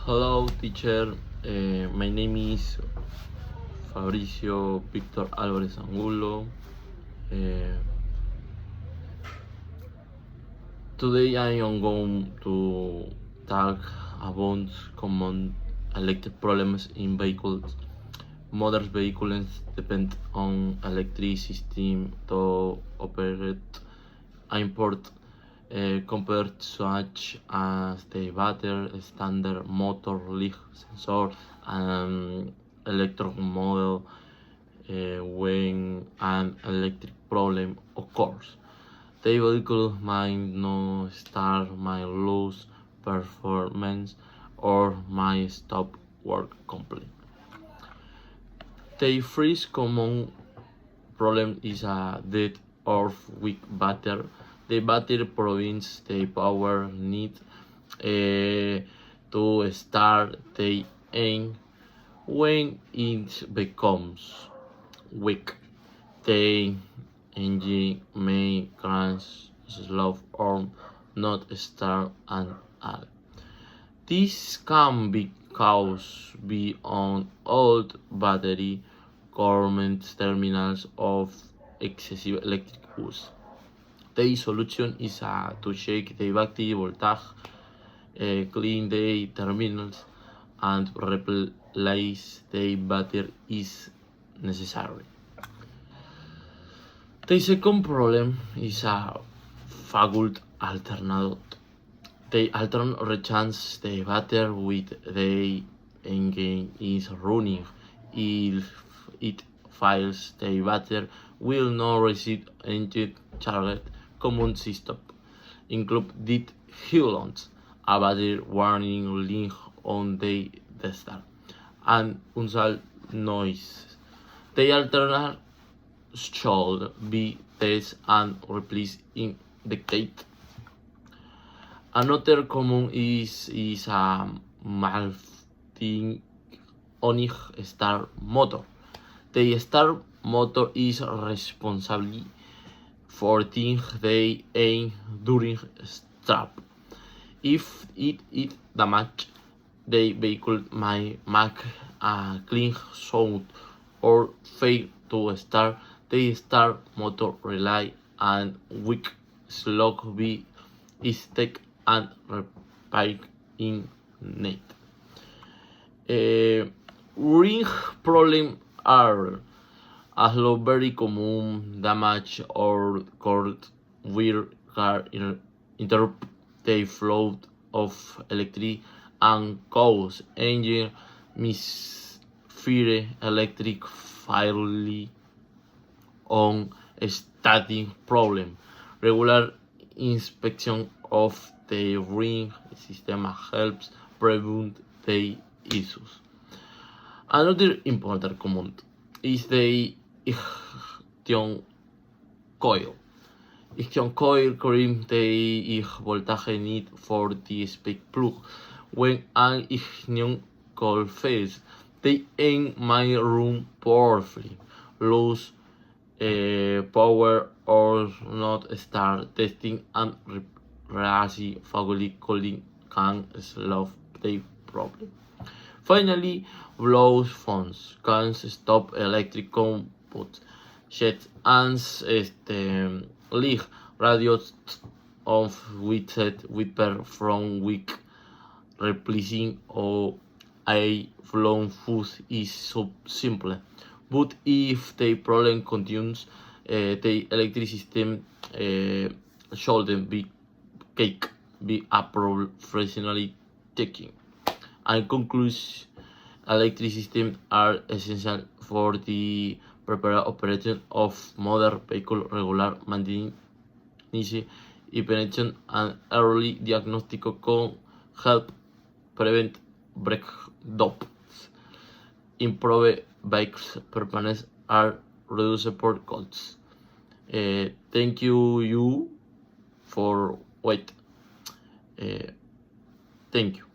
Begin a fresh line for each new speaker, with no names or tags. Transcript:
Hello, teacher. My name is Fabricio Víctor Álvarez Angulo. Uh, Today I am going to talk about common electric problems in vehicles. Modern vehicles depend on electric system to operate import compared such as the battery, standard motor, leak sensor, and electric model when an electric problem occurs. The vehicle might not start, might lose performance, or might stop work completely. The first common problem is a dead or weak battery. The battery provides the power needed to start the engine. When it becomes weak, the engine may crash, slow, or not start at all. This can be caused by an old battery, government terminals of excessive electric use. The solution is to check the battery voltage, clean the terminals, and replace the battery is necessary. The second problem is a fault alternate. The alternate recharges the battery with the engine is running. If it fails, the battery will not receive engine charge. Common system include dead helions, a battery warning link on the start, and unusual noise. The alternate should be tested and replaced in dictate. Another common is a malfunctioning start motor. The start motor is responsible for turning the engine during start. If it is damaged, the vehicle might make a clean sound or fail to start. The start motor rely on weak slug be stick and repaired in net. Ring problem are also very common damage or cord wire can interrupt the flow of electricity and cause engine misfire electric failure on starting problem. Regular inspection of the ring system helps prevent the issues. Another important command is the ignition coil. Ignition coil corrects the voltage need for the spark plug. When an ignition coil fails, the engine might run powerfully, lose power, or not start. Testing and replacing faulty coiling can solve the problem. Finally, blow phones can stop electric output. Jets and leak radios of wetted wiper from weak replacing or a blown fuse is so simple. But if the problem continues, the electric system should be a professionally taken. In conclusion, electric systems are essential for the proper operation of motor vehicle, regular maintenance, prevention, and early diagnostics can help prevent breakdowns, improve vehicle performance, and reduce support costs. Thank you for wait. Uh, Thank you.